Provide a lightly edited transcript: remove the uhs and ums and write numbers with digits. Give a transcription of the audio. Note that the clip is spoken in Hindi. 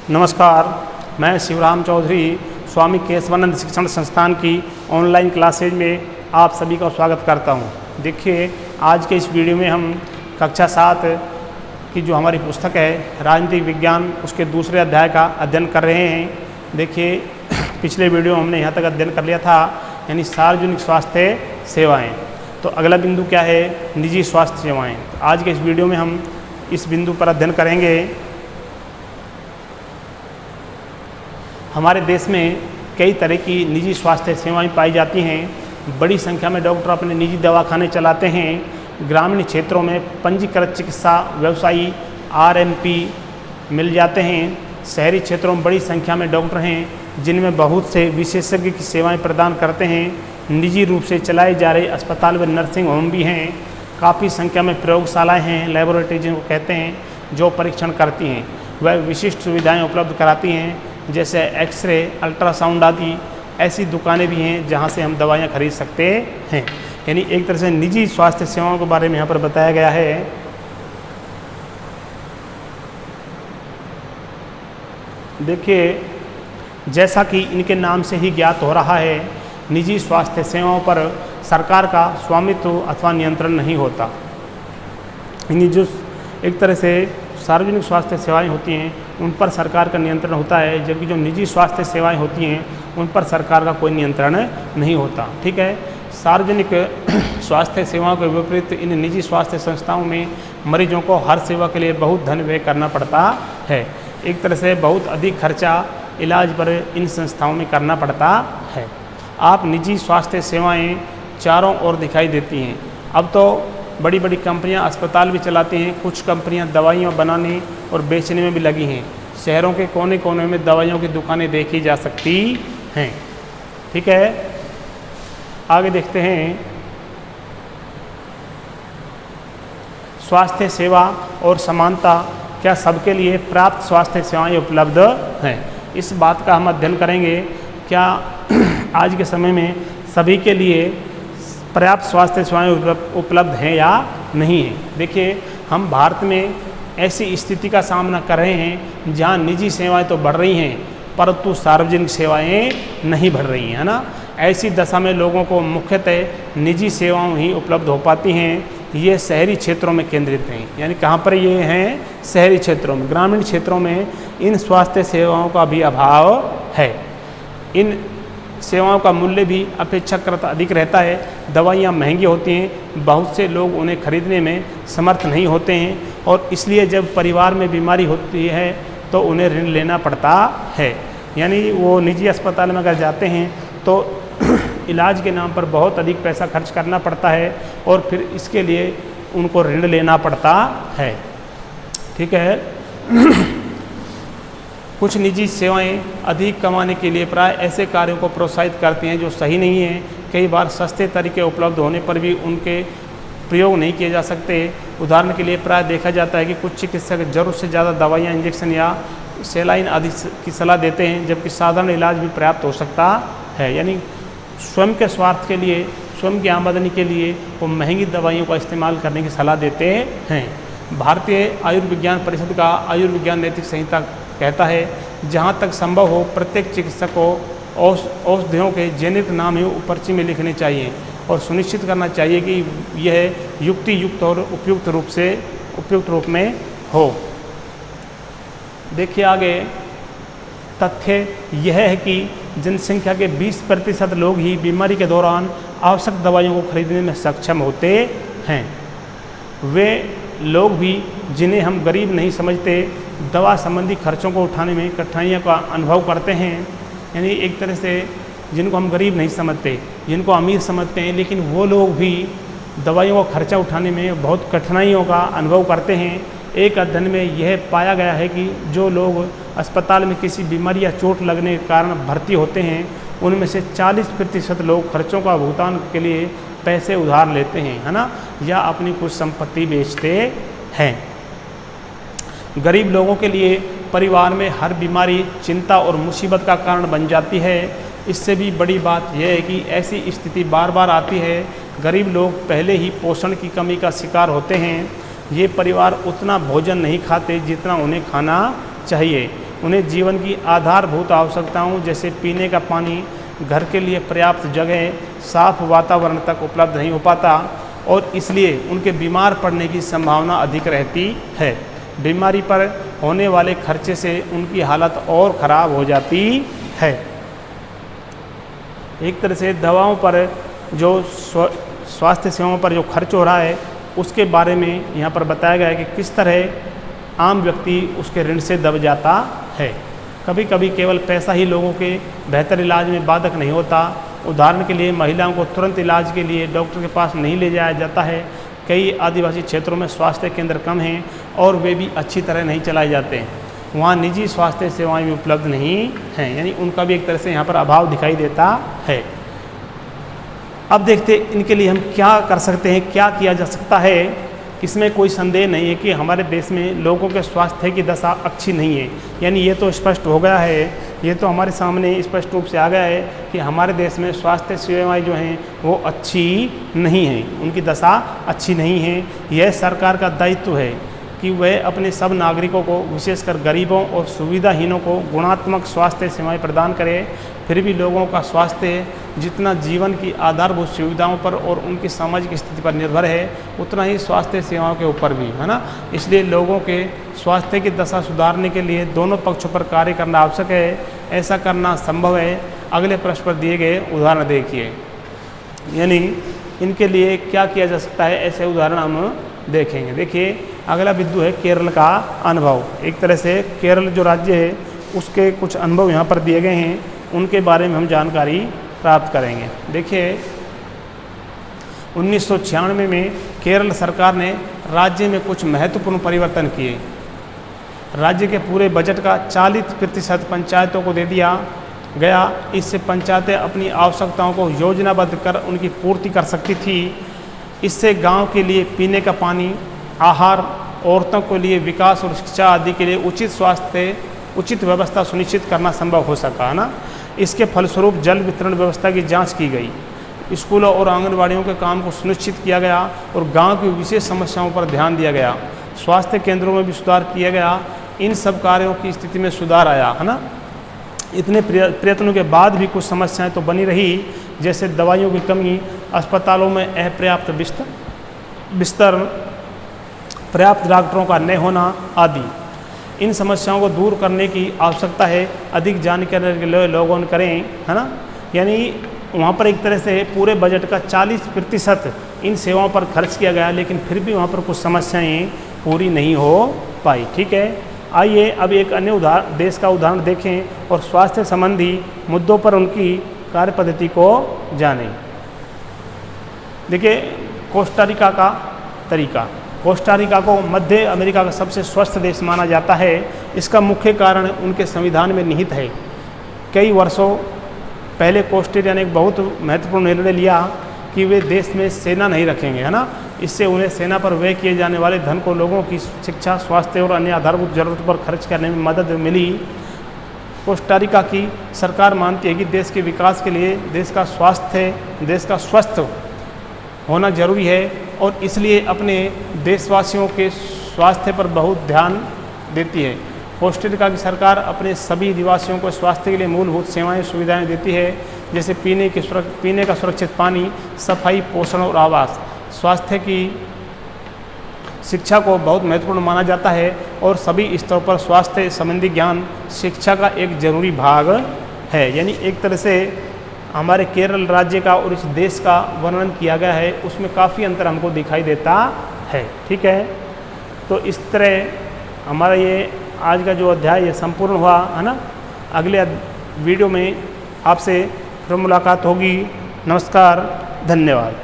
नमस्कार, मैं शिवराम चौधरी स्वामी केशवानंद शिक्षण संस्थान की ऑनलाइन क्लासेज में आप सभी का स्वागत करता हूं। देखिए, आज के इस वीडियो में हम कक्षा 7 की जो हमारी पुस्तक है राजनीतिक विज्ञान, उसके दूसरे अध्याय का अध्ययन कर रहे हैं। देखिए, पिछले वीडियो में हमने यहाँ तक अध्ययन कर लिया था, यानी सार्वजनिक स्वास्थ्य सेवाएँ। तो अगला बिंदु क्या है? निजी स्वास्थ्य सेवाएँ। आज के इस वीडियो में हम इस बिंदु पर अध्ययन करेंगे। हमारे देश में कई तरह की निजी स्वास्थ्य सेवाएं पाई जाती हैं। बड़ी संख्या में डॉक्टर अपने निजी दवाखाने चलाते हैं। ग्रामीण क्षेत्रों में पंजीकृत चिकित्सा व्यवसायी आरएमपी मिल जाते हैं। शहरी क्षेत्रों में बड़ी संख्या में डॉक्टर हैं जिनमें बहुत से विशेषज्ञ की सेवाएं प्रदान करते हैं। निजी रूप से चलाए जा रहे अस्पताल व नर्सिंग होम भी हैं। काफ़ी संख्या में प्रयोगशालाएँ हैं, लेबोरेटरी जिनको कहते हैं, जो परीक्षण करती हैं। वह विशिष्ट सुविधाएँ उपलब्ध कराती हैं, जैसे एक्सरे, अल्ट्रासाउंड आदि। ऐसी दुकानें भी हैं जहां से हम दवाइयां खरीद सकते हैं। यानी एक तरह से निजी स्वास्थ्य सेवाओं के बारे में यहाँ पर बताया गया है। देखिए, जैसा कि इनके नाम से ही ज्ञात हो रहा है, निजी स्वास्थ्य सेवाओं पर सरकार का स्वामित्व अथवा नियंत्रण नहीं होता। यानी जो एक तरह से सार्वजनिक स्वास्थ्य सेवाएं होती हैं उन पर सरकार का नियंत्रण होता है, जबकि जो निजी स्वास्थ्य सेवाएं होती हैं उन पर सरकार का कोई नियंत्रण नहीं होता। ठीक है। सार्वजनिक स्वास्थ्य सेवाओं के विपरीत इन निजी स्वास्थ्य संस्थाओं में मरीजों को हर सेवा के लिए बहुत धन व्यय करना पड़ता है। एक तरह से बहुत अधिक खर्चा इलाज पर इन संस्थाओं में करना पड़ता है। आप निजी स्वास्थ्य सेवाएँ चारों ओर दिखाई देती हैं। अब तो बड़ी बड़ी कंपनियां अस्पताल भी चलाती हैं। कुछ कंपनियां दवाइयां बनाने और बेचने में भी लगी हैं। शहरों के कोने कोने में दवाइयों की दुकानें देखी जा सकती हैं। ठीक है, आगे देखते हैं। स्वास्थ्य सेवा और समानता, क्या सबके लिए प्राप्त स्वास्थ्य सेवाएं उपलब्ध हैं? इस बात का हम अध्ययन करेंगे। क्या आज के समय में सभी के लिए पर्याप्त स्वास्थ्य सेवाएं उपलब्ध हैं या नहीं है? देखिए, हम भारत में ऐसी स्थिति का सामना कर रहे हैं जहां निजी सेवाएं तो बढ़ रही हैं परंतु सार्वजनिक सेवाएं नहीं बढ़ रही हैं, है ना। ऐसी दशा में लोगों को मुख्यतः निजी सेवाएं ही उपलब्ध हो पाती हैं। ये शहरी क्षेत्रों में केंद्रित हैं। यानी कहाँ पर ये हैं? शहरी क्षेत्रों में। ग्रामीण क्षेत्रों में इन स्वास्थ्य सेवाओं का भी अभाव है। इन सेवाओं का मूल्य भी अपेक्षाकृत अधिक रहता है। दवाइयाँ महंगी होती हैं, बहुत से लोग उन्हें खरीदने में समर्थ नहीं होते हैं और इसलिए जब परिवार में बीमारी होती है तो उन्हें ऋण लेना पड़ता है। यानी वो निजी अस्पताल में अगर जाते हैं तो इलाज के नाम पर बहुत अधिक पैसा खर्च करना पड़ता है और फिर इसके लिए उनको ऋण लेना पड़ता है। ठीक है। कुछ निजी सेवाएं अधिक कमाने के लिए प्राय ऐसे कार्यों को प्रोत्साहित करती हैं जो सही नहीं है। कई बार सस्ते तरीके उपलब्ध होने पर भी उनके प्रयोग नहीं किए जा सकते। उदाहरण के लिए प्राय देखा जाता है कि कुछ चिकित्सक ज़रूरत से ज़्यादा दवाइयाँ, इंजेक्शन या सेलाइन आदि की सलाह देते हैं, जबकि साधारण इलाज भी पर्याप्त हो सकता है। यानी स्वयं के स्वार्थ के लिए, स्वयं की आमदनी के लिए वो महंगी दवाइयों का इस्तेमाल करने की सलाह देते हैं। भारतीय आयुर्विज्ञान परिषद का आयुर्विज्ञान नैतिक संहिता कहता है, जहाँ तक संभव हो प्रत्येक चिकित्सक को औषधियों के जेनेरिक नाम ही पर्ची में लिखने चाहिए और सुनिश्चित करना चाहिए कि यह युक्ति युक्त और उपयुक्त रूप में हो। देखिए आगे, तथ्य यह है कि जनसंख्या के 20% लोग ही बीमारी के दौरान आवश्यक दवाइयों को खरीदने में सक्षम होते हैं। वे लोग भी जिन्हें हम गरीब नहीं समझते, दवा संबंधी खर्चों को उठाने में कठिनाइयों का अनुभव करते हैं। यानी एक तरह से जिनको हम गरीब नहीं समझते, जिनको अमीर समझते हैं, लेकिन वो लोग भी दवाइयों का खर्चा उठाने में बहुत कठिनाइयों का अनुभव करते हैं। एक अध्ययन में यह पाया गया है कि जो लोग अस्पताल में किसी बीमारी या चोट लगने के कारण भर्ती होते हैं, उनमें से 40% लोग खर्चों का भुगतान के लिए पैसे उधार लेते हैं, है ना, या अपनी कुछ संपत्ति बेचते हैं। गरीब लोगों के लिए परिवार में हर बीमारी चिंता और मुसीबत का कारण बन जाती है। इससे भी बड़ी बात यह है कि ऐसी स्थिति बार बार आती है। गरीब लोग पहले ही पोषण की कमी का शिकार होते हैं। ये परिवार उतना भोजन नहीं खाते जितना उन्हें खाना चाहिए। उन्हें जीवन की आधारभूत आवश्यकताओं जैसे पीने का पानी, घर के लिए पर्याप्त जगह, साफ वातावरण तक उपलब्ध नहीं हो पाता और इसलिए उनके बीमार पड़ने की संभावना अधिक रहती है। बीमारी पर होने वाले खर्चे से उनकी हालत और ख़राब हो जाती है। एक तरह से दवाओं पर जो स्वास्थ्य सेवाओं पर जो खर्च हो रहा है उसके बारे में यहाँ पर बताया गया है कि किस तरह आम व्यक्ति उसके ऋण से दब जाता है। कभी कभी केवल पैसा ही लोगों के बेहतर इलाज में बाधक नहीं होता। उदाहरण के लिए महिलाओं को तुरंत इलाज के लिए डॉक्टर के पास नहीं ले जाया जाता है। कई आदिवासी क्षेत्रों में स्वास्थ्य केंद्र कम हैं और वे भी अच्छी तरह नहीं चलाए जाते हैं। वहाँ निजी स्वास्थ्य सेवाएं भी उपलब्ध नहीं हैं, यानी उनका भी एक तरह से यहाँ पर अभाव दिखाई देता है। अब देखते इनके लिए हम क्या कर सकते हैं, क्या किया जा सकता है। इसमें कोई संदेह नहीं है कि हमारे देश में लोगों के स्वास्थ्य की दशा अच्छी नहीं है, यानी ये तो स्पष्ट हो गया है, ये तो हमारे सामने स्पष्ट रूप से आ गया है कि हमारे देश में स्वास्थ्य सेवाएं जो हैं वो अच्छी नहीं हैं, उनकी दशा अच्छी नहीं है। यह सरकार का दायित्व है कि वह अपने सब नागरिकों को, विशेषकर गरीबों और सुविधाहीनों को गुणात्मक स्वास्थ्य सेवाएं प्रदान करे। फिर भी लोगों का स्वास्थ्य जितना जीवन की आधारभूत सुविधाओं पर और उनकी सामाजिक स्थिति पर निर्भर है, उतना ही स्वास्थ्य सेवाओं के ऊपर भी, है ना। इसलिए लोगों के स्वास्थ्य की दशा सुधारने के लिए दोनों पक्षों पर कार्य करना आवश्यक है। ऐसा करना संभव है। अगले प्रश्न पर दिए गए उदाहरण देखिए, यानी इनके लिए क्या किया जा सकता है, ऐसे उदाहरण हम देखेंगे। देखिए अगला बिंदु है केरल का अनुभव। एक तरह से केरल जो राज्य है उसके कुछ अनुभव यहाँ पर दिए गए हैं, उनके बारे में हम जानकारी प्राप्त करेंगे। देखिए 1996 में केरल सरकार ने राज्य में कुछ महत्वपूर्ण परिवर्तन किए। राज्य के पूरे बजट का 40% पंचायतों को दे दिया गया। इससे पंचायतें अपनी आवश्यकताओं को योजनाबद्ध कर उनकी पूर्ति कर सकती थी। इससे गांव के लिए पीने का पानी, आहार, औरतों के लिए विकास और शिक्षा आदि के लिए उचित व्यवस्था सुनिश्चित करना संभव हो सका, है ना। इसके फलस्वरूप जल वितरण व्यवस्था की जांच की गई, स्कूलों और आंगनबाड़ियों के काम को सुनिश्चित किया गया और गांव की विशेष समस्याओं पर ध्यान दिया गया। स्वास्थ्य केंद्रों में भी सुधार किया गया। इन सब कार्यों की स्थिति में सुधार आया, है ना। इतने प्रयत्नों के बाद भी कुछ समस्याएं तो बनी रही, जैसे दवाइयों की कमी, अस्पतालों में अपर्याप्त बिस्तर, पर्याप्त डॉक्टरों का न होना आदि। इन समस्याओं को दूर करने की आवश्यकता है। अधिक जानकारी के लिए लॉग ऑन करें, है ना। यानी वहाँ पर एक तरह से पूरे बजट का 40% इन सेवाओं पर खर्च किया गया, लेकिन फिर भी वहाँ पर कुछ समस्याएं पूरी नहीं हो पाई। ठीक है, आइए अब एक अन्य देश का उदाहरण देखें और स्वास्थ्य संबंधी मुद्दों पर उनकी कार्य पद्धति को जानें। देखिए कोस्टारिका का तरीका। कोस्टारिका को मध्य अमेरिका का सबसे स्वस्थ देश माना जाता है। इसका मुख्य कारण उनके संविधान में निहित है। कई वर्षों पहले कोस्टारिका ने एक बहुत महत्वपूर्ण निर्णय लिया कि वे देश में सेना नहीं रखेंगे, है ना। इससे उन्हें सेना पर व्यय किए जाने वाले धन को लोगों की शिक्षा, स्वास्थ्य और अन्य आधारभूत जरूरतों पर खर्च करने में मदद मिली। कोस्टारिका की सरकार मानती है कि देश के विकास के लिए देश का स्वस्थ होना जरूरी है और इसलिए अपने देशवासियों के स्वास्थ्य पर बहुत ध्यान देती है। कोस्टारिका की सरकार अपने सभी निवासियों को स्वास्थ्य के लिए मूलभूत सुविधाएं देती है, जैसे पीने का सुरक्षित पानी, सफाई, पोषण और आवास। स्वास्थ्य की शिक्षा को बहुत महत्वपूर्ण माना जाता है और सभी स्तरों पर स्वास्थ्य संबंधी ज्ञान शिक्षा का एक जरूरी भाग है। यानी एक तरह से हमारे केरल राज्य का और इस देश का वर्णन किया गया है, उसमें काफ़ी अंतर हमको दिखाई देता है। ठीक है, तो इस तरह हमारा ये आज का जो अध्याय ये संपूर्ण हुआ, है ना। अगले वीडियो में आपसे फिर मुलाकात होगी। नमस्कार, धन्यवाद।